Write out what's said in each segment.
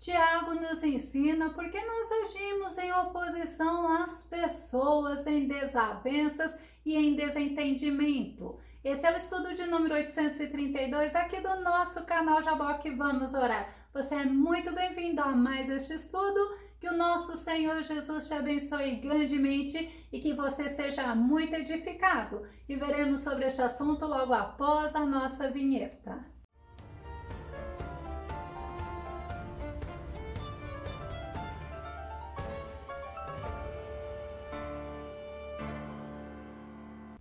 Tiago nos ensina porque nós agimos em oposição às pessoas, em desavenças e em desentendimento. Esse é o estudo de número 832 aqui do nosso canal Jaboque Vamos Orar. Você é muito bem-vindo a mais este estudo. Que o nosso Senhor Jesus te abençoe grandemente e que você seja muito edificado. E veremos sobre este assunto logo após a nossa vinheta.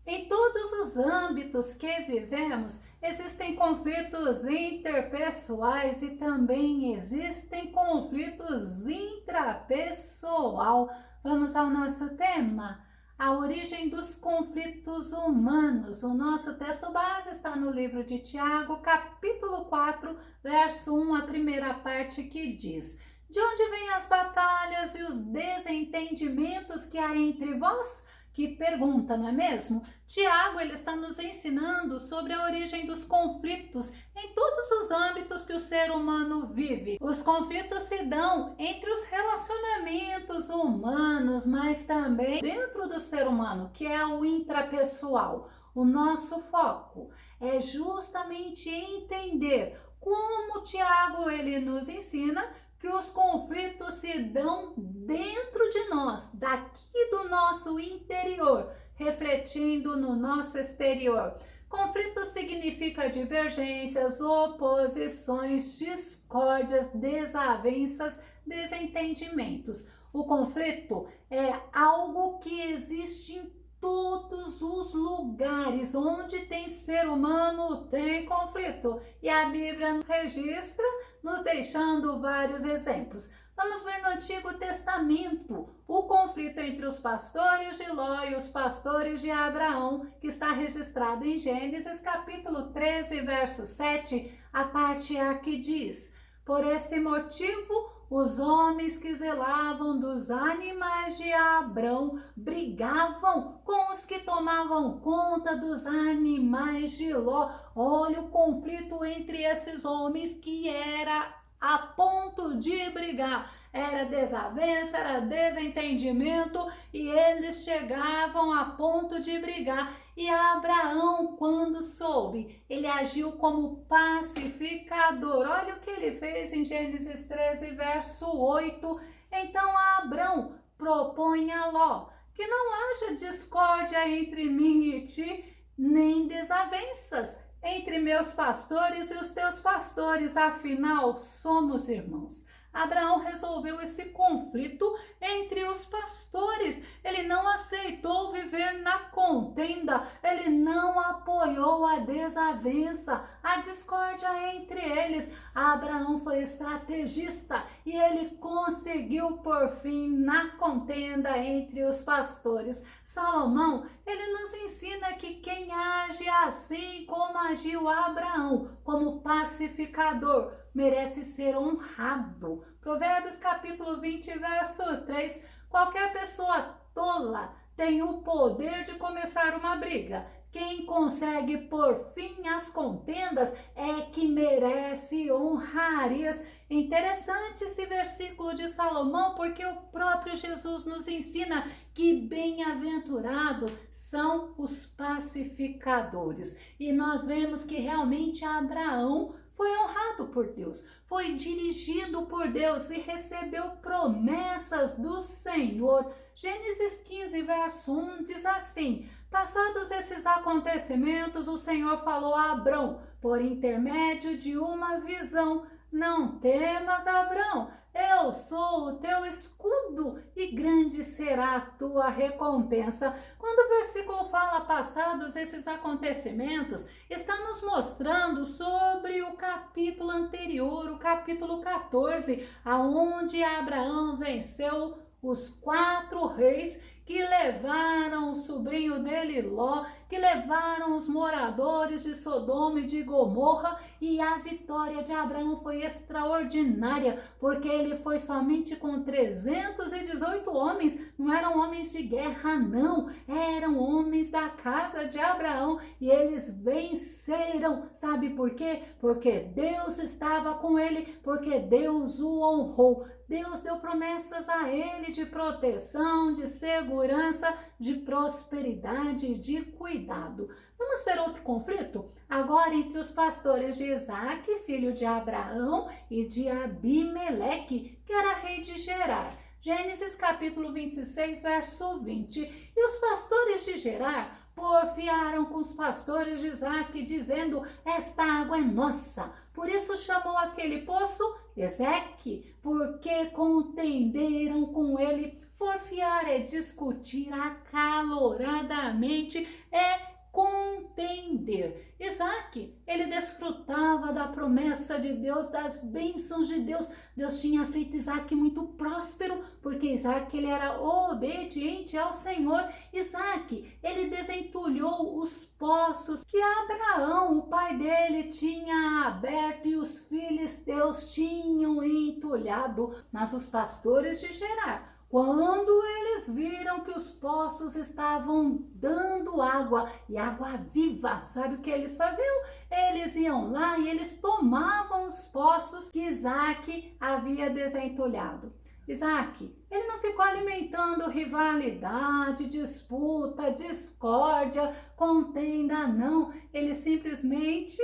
Em todos os âmbitos que vivemos, existem conflitos interpessoais e também existem conflitos intrapessoal. Vamos ao nosso tema, a origem dos conflitos humanos. O nosso texto base está no livro de Tiago, capítulo 4, verso 1, a primeira parte que diz: de onde vêm as batalhas e os desentendimentos que há entre vós? Que pergunta, não é mesmo? Tiago, ele está nos ensinando sobre a origem dos conflitos em todos os âmbitos que o ser humano vive. Os conflitos se dão entre os relacionamentos humanos, mas também dentro do ser humano, que é o intrapessoal. O nosso foco é justamente entender como Tiago, ele nos ensina que os conflitos se dão dentro de nós, daqui do nosso interior, refletindo no nosso exterior. Conflito significa divergências, oposições, discórdias, desavenças, desentendimentos. O conflito é algo que existe em todos os lugares onde tem ser humano tem conflito, e a Bíblia nos registra, nos deixando vários exemplos. Vamos ver no Antigo Testamento o conflito entre os pastores de Ló e os pastores de Abraão, que está registrado em Gênesis capítulo 13, verso 7, a parte A que diz: por esse motivo, os homens que zelavam dos animais de Abrão brigavam com os que tomavam conta dos animais de Ló. Olha o conflito entre esses homens que era a ponto de brigar. Era desavença, era desentendimento e eles chegavam a ponto de brigar. E Abraão, quando soube, ele agiu como pacificador. Olha o que ele fez em Gênesis 13, verso 8. Então Abrão propõe a Ló que não haja discórdia entre mim e ti, nem desavenças entre meus pastores e os teus pastores, afinal somos irmãos. Abraão resolveu esse conflito entre os pastores. Ele não aceitou viver na contenda, ele não apoiou a desavença, a discórdia entre eles. Abraão foi estrategista e ele conseguiu pôr fim na contenda entre os pastores. Salomão, ele nos ensina que quem age assim como agiu Abraão, como pacificador, merece ser honrado. Provérbios capítulo 20, verso 3. Qualquer pessoa tola tem o poder de começar uma briga. Quem consegue pôr fim às contendas é que merece honrarias. Interessante esse versículo de Salomão, porque o próprio Jesus nos ensina que bem-aventurados são os pacificadores. E nós vemos que realmente Abraão foi honrado por Deus, foi dirigido por Deus e recebeu promessas do Senhor. Gênesis 15, verso 1 diz assim: passados esses acontecimentos, o Senhor falou a Abrão por intermédio de uma visão: não temas, Abrão, eu sou o teu escudo e grande será a tua recompensa. Quando o versículo fala passados esses acontecimentos, está nos mostrando sobre o capítulo anterior, o capítulo 14, aonde Abraão venceu os 4 reis que levaram o sobrinho dele Ló, que levaram os moradores de Sodoma e de Gomorra, e a vitória de Abraão foi extraordinária, porque ele foi somente com 318 homens, não eram homens de guerra não, eram homens da casa de Abraão, e eles venceram, sabe por quê? Porque Deus estava com ele, porque Deus o honrou. Deus deu promessas a ele de proteção, de segurança, de prosperidade e de cuidado. Vamos ver outro conflito? Agora entre os pastores de Isaac, filho de Abraão, e de Abimeleque, que era rei de Gerar. Gênesis capítulo 26, verso 20. E os pastores de Gerar porfiaram com os pastores de Isaac, dizendo: esta água é nossa. Por isso chamou aquele poço Ezeque, porque contenderam com ele. Porfiar é discutir acaloradamente, é contender. Isaac, ele desfrutava da promessa de Deus, das bênçãos de Deus. Deus tinha feito Isaac muito próspero, porque Isaac, ele era obediente ao Senhor. Isaac, ele desentulhou os poços que Abraão, o pai dele, tinha aberto e os filisteus tinham entulhado. Mas os pastores de Gerar, quando eles viram que os poços estavam dando água, e água viva, sabe o que eles faziam? Eles iam lá e eles tomavam os poços que Isaac havia desentulhado. Isaac, ele não ficou alimentando rivalidade, disputa, discórdia, contenda, não. Ele simplesmente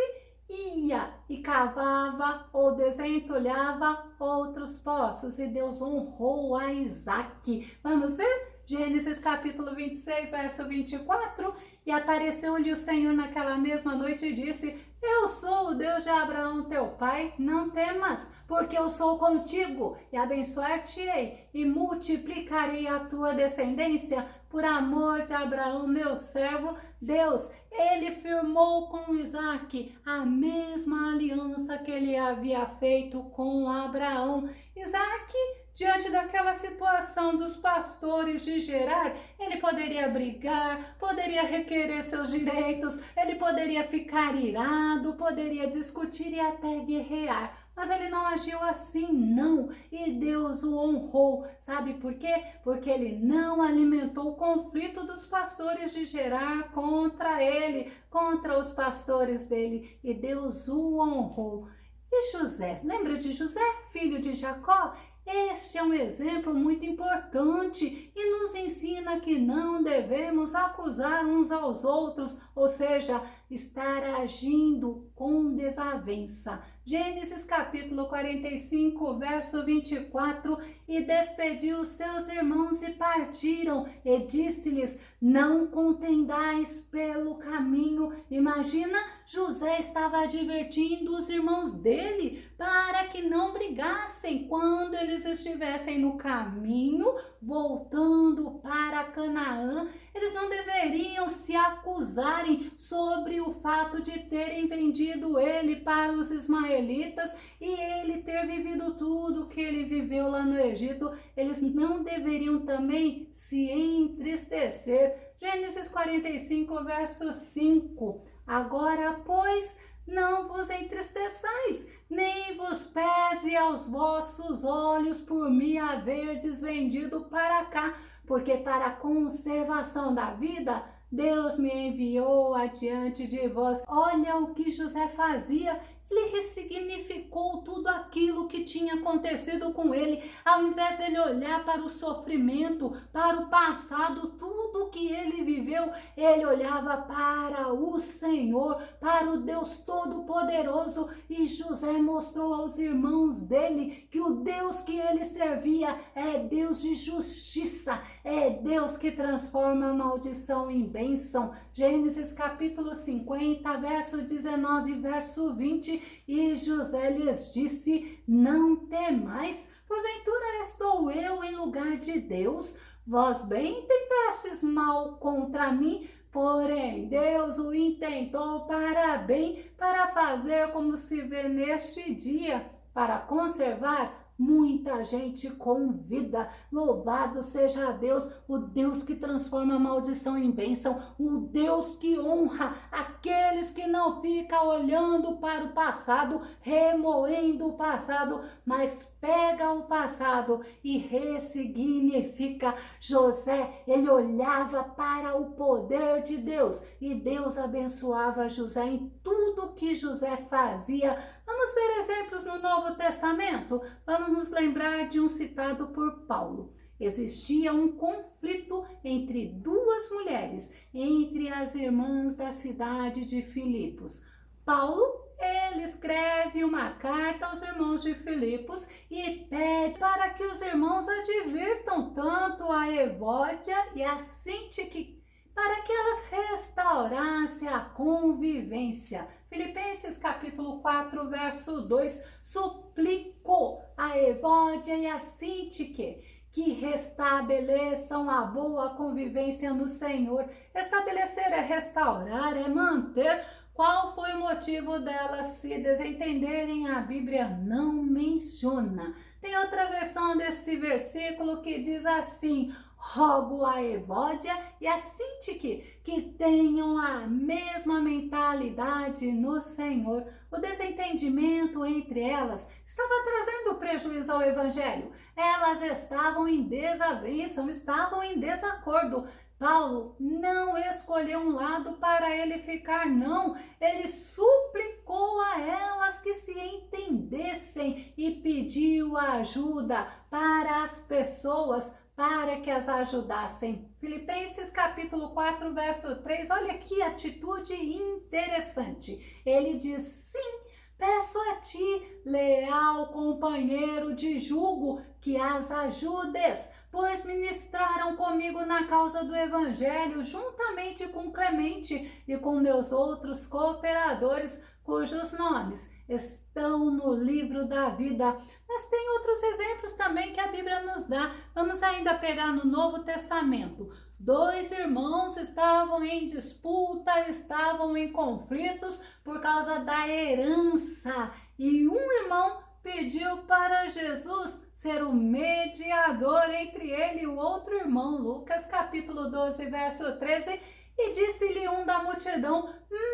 ia e cavava ou desentulhava outros poços, e Deus honrou a Isaac. Vamos ver? Gênesis capítulo 26, verso 24. E apareceu-lhe o Senhor naquela mesma noite e disse: eu sou o Deus de Abraão teu pai, não temas, porque eu sou contigo, e abençoar-te-ei, e multiplicarei a tua descendência, por amor de Abraão, meu servo. Deus, ele firmou com Isaac a mesma aliança que ele havia feito com Abraão. Isaac, diante daquela situação dos pastores de Gerar, ele poderia brigar, poderia requerer seus direitos, ele poderia ficar irado, poderia discutir e até guerrear. Mas ele não agiu assim, não. E Deus o honrou. Sabe por quê? Porque ele não alimentou o conflito dos pastores de Gerar contra ele, contra os pastores dele. E Deus o honrou. E José? Lembra de José, filho de Jacó? Este é um exemplo muito importante e nos ensina que não devemos acusar uns aos outros, ou seja, estar agindo com desavença. Gênesis capítulo 45, verso 24. E despediu seus irmãos e partiram, e disse-lhes: não contendais pelo caminho. Imagina, José estava advertindo os irmãos dele para que não brigassem quando eles estivessem no caminho, voltando para Canaã. Eles não deveriam se acusarem sobre o fato de terem vendido ele para os ismaelitas e ele ter vivido tudo que ele viveu lá no Egito. Eles não deveriam também se entristecer. Gênesis 45, verso 5. Agora, pois, não vos entristeçais, nem vos pese aos vossos olhos por me haverdes vendido para cá, porque para a conservação da vida Deus me enviou adiante de vós. Olha o que José fazia. Ele ressignificou tudo aquilo que tinha acontecido com ele. Ao invés dele olhar para o sofrimento, para o passado, tudo que ele viveu, ele olhava para o Senhor, para o Deus Todo-Poderoso. E José mostrou aos irmãos dele que o Deus que ele servia é Deus de justiça, é Deus que transforma a maldição em bênção. Gênesis capítulo 50, verso 19, verso 20. E José lhes disse: não temais, porventura estou eu em lugar de Deus? Vós bem intentastes mal contra mim, porém Deus o intentou para bem, para fazer como se vê neste dia, para conservar muita gente com vida. Louvado seja Deus, o Deus que transforma a maldição em bênção, o Deus que honra aqueles que não ficam olhando para o passado, remoendo o passado, mas pega o passado e ressignifica. José, ele olhava para o poder de Deus e Deus abençoava José em tudo que José fazia. Vamos ver exemplos no Novo Testamento? Vamos nos lembrar de um citado por Paulo. Existia um conflito entre duas mulheres, entre as irmãs da cidade de Filipos. Paulo, ele escreve uma carta aos irmãos de Filipos e pede para que os irmãos advirtam tanto a Evódia e a Sintique, para que elas restaurassem a convivência. Filipenses capítulo 4, verso 2, suplicou a Evódia e a Sintique que restabeleçam a boa convivência no Senhor. Estabelecer é restaurar, é manter. Qual foi o motivo delas se desentenderem? A Bíblia não menciona. Tem outra versão desse versículo que diz assim: rogo a Evódia e a Sintique que tenham a mesma mentalidade no Senhor. O desentendimento entre elas estava trazendo prejuízo ao Evangelho. Elas estavam em desavença, estavam em desacordo. Paulo não escolheu um lado para ele ficar, não. Ele suplicou a elas que se entendessem e pediu ajuda para as pessoas, para que as ajudassem. Filipenses capítulo 4, verso 3, olha que atitude interessante. Ele diz: sim, peço a ti, leal companheiro de jugo, que as ajudes, pois ministraram comigo na causa do Evangelho, juntamente com Clemente e com meus outros cooperadores, cujos nomes estão no livro da vida. Mas tem outros exemplos também que a Bíblia nos dá. Vamos ainda pegar no Novo Testamento. Dois irmãos estavam em disputa, estavam em conflitos por causa da herança. E um irmão pediu para Jesus ser o mediador entre ele e o outro irmão. Lucas capítulo 12, verso 13. E disse-lhe um da multidão: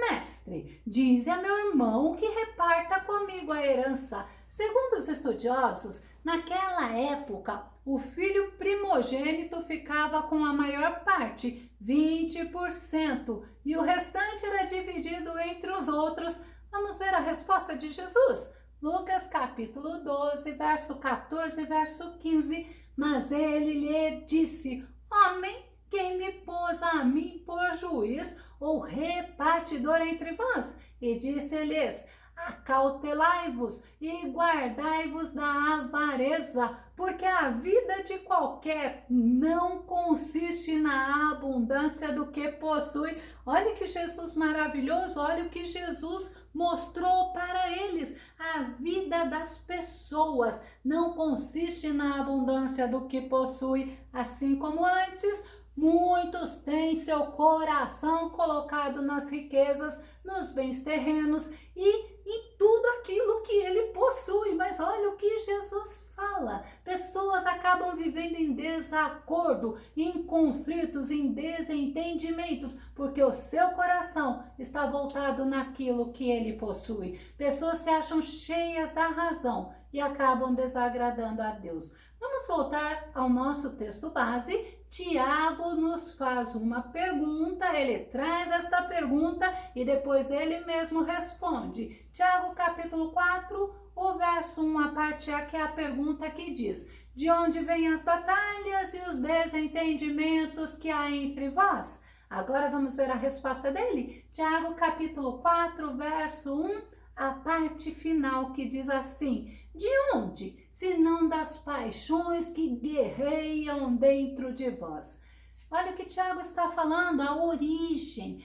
mestre, dize a meu irmão que reparta comigo a herança. Segundo os estudiosos, naquela época, o filho primogênito ficava com a maior parte, 20%, e o restante era dividido entre os outros. Vamos ver a resposta de Jesus? Lucas capítulo 12, verso 14, verso 15. Mas ele lhe disse: homem, quem me pôs a mim por juiz ou repartidor entre vós? E disse-lhes: acautelai-vos e guardai-vos da avareza, porque a vida de qualquer não consiste na abundância do que possui. Olha que Jesus maravilhoso, olha o que Jesus mostrou para eles. A vida das pessoas não consiste na abundância do que possui, assim como antes. Muitos têm seu coração colocado nas riquezas, nos bens terrenos e em tudo aquilo que ele possui. Mas olha o que Jesus fala. Pessoas acabam vivendo em desacordo, em conflitos, em desentendimentos, porque o seu coração está voltado naquilo que ele possui. Pessoas se acham cheias da razão e acabam desagradando a Deus. Vamos voltar ao nosso texto base. Tiago nos faz uma pergunta, ele traz esta pergunta e depois ele mesmo responde. Tiago capítulo 4, o verso 1, a parte A, que é a pergunta que diz: de onde vêm as batalhas e os desentendimentos que há entre vós? Agora vamos ver a resposta dele. Tiago capítulo 4, verso 1, a parte final, que diz assim: de onde, se não das paixões que guerreiam dentro de vós? Olha o que Tiago está falando, a origem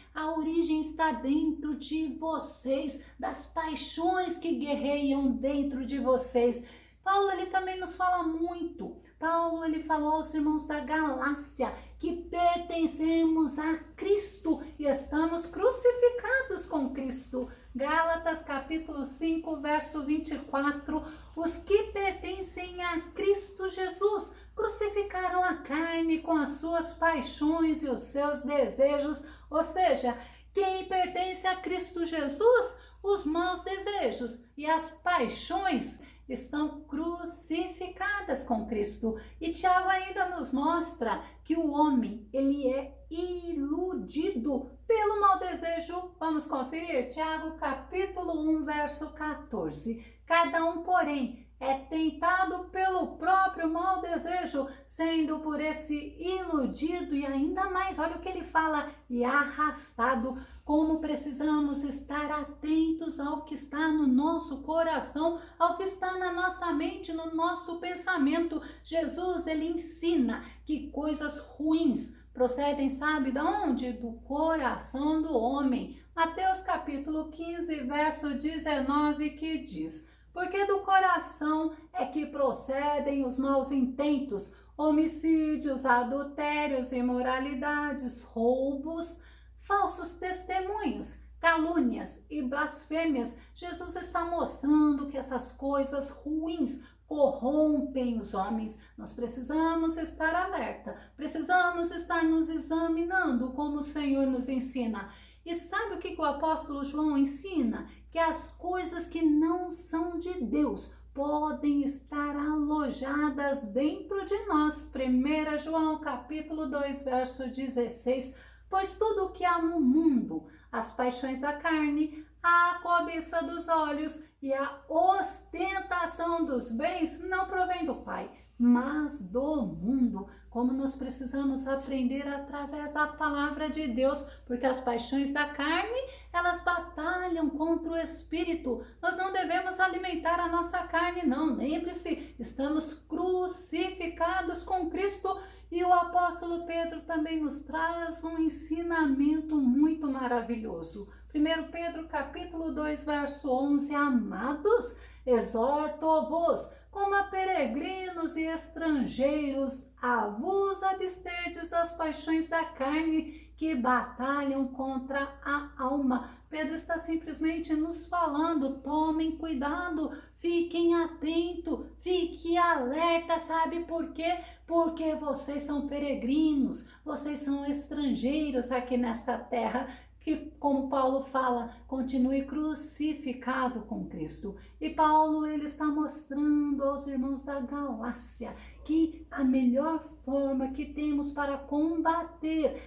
está dentro de vocês, das paixões que guerreiam dentro de vocês. Paulo, ele também nos fala muito. Paulo, ele falou aos irmãos da Galácia que pertencemos a Cristo e estamos crucificados com Cristo. Gálatas capítulo 5, verso 24, os que pertencem a Cristo Jesus crucificaram a carne com as suas paixões e os seus desejos, ou seja, quem pertence a Cristo Jesus, os maus desejos e as paixões estão crucificadas com Cristo. E Tiago ainda nos mostra que o homem, ele é iludido pelo mau desejo. Vamos conferir? Tiago capítulo 1, verso 14. Cada um, porém, é tentado pelo próprio mau desejo, sendo por esse iludido e ainda mais, olha o que ele fala, e arrastado. Como precisamos estar atentos ao que está no nosso coração, ao que está na nossa mente, no nosso pensamento. Jesus, ele ensina que coisas ruins procedem, sabe de onde? Do coração do homem. Mateus capítulo 15, verso 19, que diz: porque do coração é que procedem os maus intentos, homicídios, adultérios, imoralidades, roubos, falsos testemunhos, calúnias e blasfêmias. Jesus está mostrando que essas coisas ruins corrompem os homens. Nós precisamos estar alerta, precisamos estar nos examinando como o Senhor nos ensina. E sabe o que o apóstolo João ensina? Que as coisas que não são de Deus podem estar alojadas dentro de nós. 1 João capítulo 2, verso 16. Pois tudo o que há no mundo, as paixões da carne, a cobiça dos olhos e a ostentação dos bens não provém do Pai, mas do mundo. Como nós precisamos aprender através da palavra de Deus, porque as paixões da carne, elas batalham contra o espírito. Nós não devemos alimentar a nossa carne, não. Lembre-se, estamos crucificados com Cristo. E o apóstolo Pedro também nos traz um ensinamento muito maravilhoso. 1 Pedro capítulo 2, verso 11, amados, exorto-vos, como a peregrinos e estrangeiros, a vos absterdes das paixões da carne que batalham contra a alma. Pedro está simplesmente nos falando, tomem cuidado, fiquem atentos, fiquem alerta, sabe por quê? Porque vocês são peregrinos, vocês são estrangeiros aqui nesta terra, que, como Paulo fala, continue crucificado com Cristo. E Paulo, ele está mostrando aos irmãos da Galácia que a melhor forma que temos para combater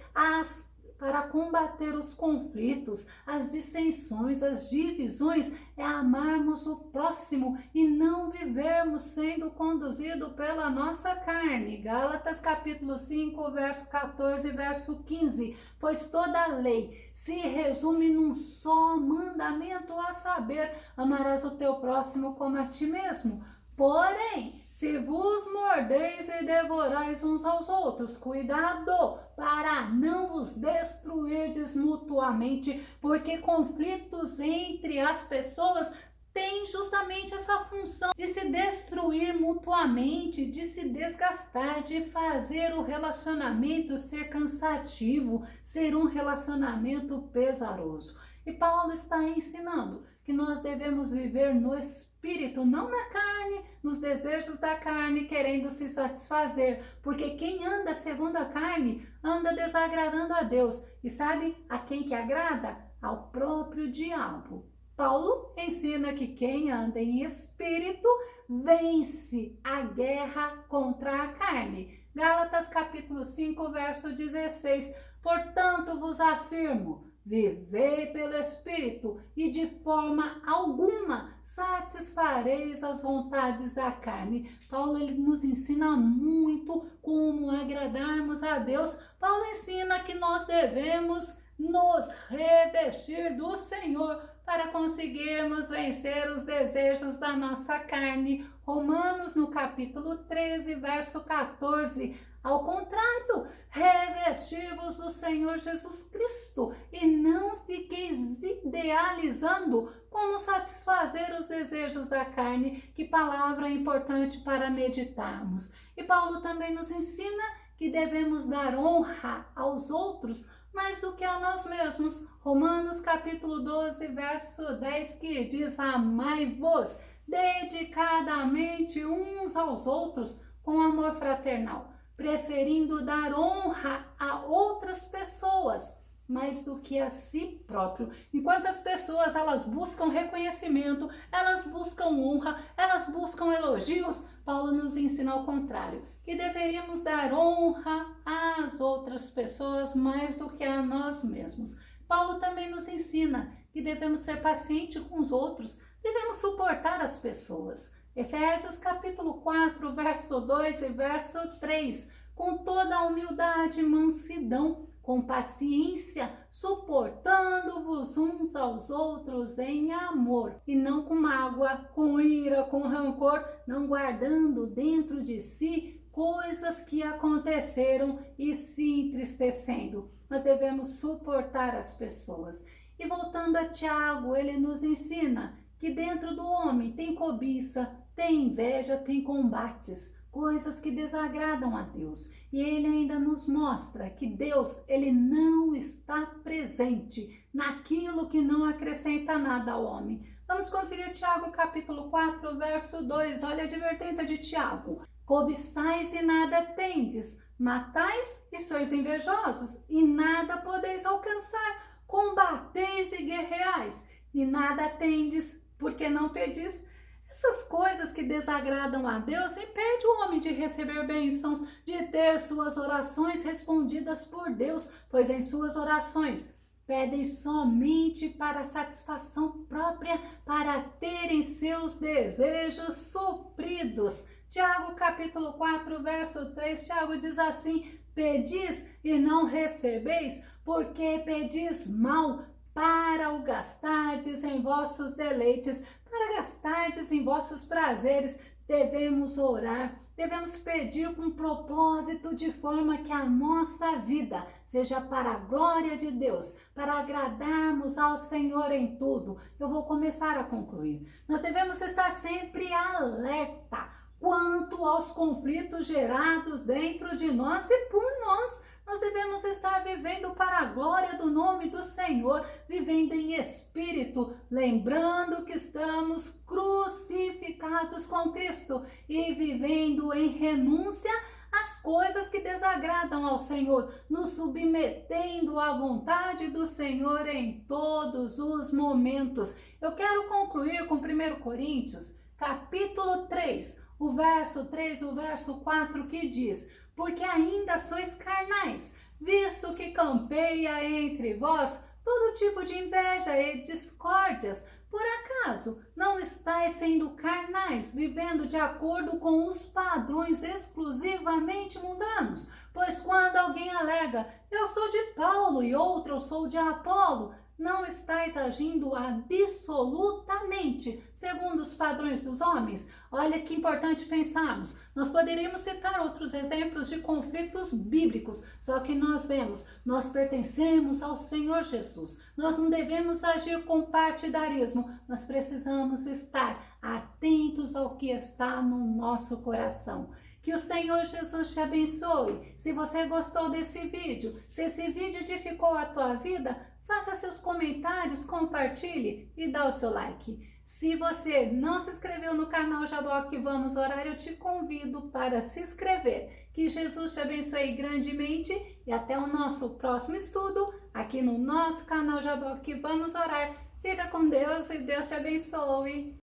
os conflitos, as dissensões, as divisões, é amarmos o próximo e não vivermos sendo conduzidos pela nossa carne. Gálatas capítulo 5, verso 14 e verso 15. Pois toda a lei se resume num só mandamento, a saber, amarás o teu próximo como a ti mesmo. Porém, se vos mordeis e devorais uns aos outros, cuidado para não vos destruirdes mutuamente, porque conflitos entre as pessoas têm justamente essa função de se destruir mutuamente, de se desgastar, de fazer o relacionamento ser cansativo, ser um relacionamento pesaroso. E Paulo está ensinando que nós devemos viver no espírito, não na carne, nos desejos da carne, querendo se satisfazer, porque quem anda segundo a carne, anda desagradando a Deus. E sabe a quem que agrada? Ao próprio diabo. Paulo ensina que quem anda em espírito vence a guerra contra a carne. Gálatas capítulo 5, verso 16. Portanto vos afirmo, vivei pelo Espírito e de forma alguma satisfareis as vontades da carne. Paulo, ele nos ensina muito como agradarmos a Deus. Paulo ensina que nós devemos nos revestir do Senhor para conseguirmos vencer os desejos da nossa carne. Romanos no capítulo 13, verso 14. Ao contrário, revesti-vos do Senhor Jesus Cristo e não fiqueis idealizando como satisfazer os desejos da carne. Que palavra importante para meditarmos. E Paulo também nos ensina que devemos dar honra aos outros mais do que a nós mesmos. Romanos capítulo 12, verso 10, que diz: amai-vos dedicadamente uns aos outros com amor fraternal, preferindo dar honra a outras pessoas mais do que a si próprio. Enquanto as pessoas elas buscam reconhecimento, elas buscam honra, elas buscam elogios, Paulo nos ensina ao contrário, que deveríamos dar honra às outras pessoas mais do que a nós mesmos. Paulo também nos ensina que devemos ser pacientes com os outros, devemos suportar as pessoas. Efésios capítulo 4, verso 2 e verso 3, com toda a humildade e mansidão, com paciência, suportando-vos uns aos outros em amor, e não com mágoa, com ira, com rancor, não guardando dentro de si coisas que aconteceram e se entristecendo. Nós devemos suportar as pessoas. E voltando a Tiago, ele nos ensina que dentro do homem tem cobiça, tem inveja, tem combates, coisas que desagradam a Deus. E ele ainda nos mostra que Deus, ele não está presente naquilo que não acrescenta nada ao homem. Vamos conferir Tiago capítulo 4, verso 2. Olha a advertência de Tiago. Cobiçais e nada tendes, matais e sois invejosos, e nada podeis alcançar. Combateis e guerreais, e nada tendes, porque não pedis. Essas coisas que desagradam a Deus impedem o homem de receber bênçãos, de ter suas orações respondidas por Deus, pois em suas orações pedem somente para satisfação própria, para terem seus desejos supridos. Tiago capítulo 4, verso 3, Tiago diz assim: pedis e não recebeis, porque pedis mal, para o gastardes em vossos deleites, para gastardes em vossos prazeres. Devemos orar, devemos pedir com propósito, de forma que a nossa vida seja para a glória de Deus, para agradarmos ao Senhor em tudo. Eu vou começar a concluir. Nós devemos estar sempre alerta quanto aos conflitos gerados dentro de nós e por nós. Nós devemos estar vivendo para a glória do nome do Senhor, vivendo em espírito, lembrando que estamos crucificados com Cristo e vivendo em renúncia às coisas que desagradam ao Senhor, nos submetendo à vontade do Senhor em todos os momentos. Eu quero concluir com 1 Coríntios, capítulo 3, o verso 3, o verso 4, que diz: porque ainda sois carnais, visto que campeia entre vós todo tipo de inveja e discórdias. Por acaso não estáis sendo carnais, vivendo de acordo com os padrões exclusivamente mundanos? Pois quando alguém alega, eu sou de Paulo, e outro, eu sou de Apolo, não estáis agindo absolutamente segundo os padrões dos homens? Olha que importante pensarmos. Nós poderíamos citar outros exemplos de conflitos bíblicos, só que nós vemos, nós pertencemos ao Senhor Jesus. Nós não devemos agir com partidarismo, nós precisamos estar atentos ao que está no nosso coração. Que o Senhor Jesus te abençoe. Se você gostou desse vídeo, se esse vídeo edificou a tua vida, faça seus comentários, compartilhe e dá o seu like. Se você não se inscreveu no canal Jaboque Vamos Orar, eu te convido para se inscrever. Que Jesus te abençoe grandemente e até o nosso próximo estudo aqui no nosso canal Jaboque Vamos Orar. Fica com Deus e Deus te abençoe.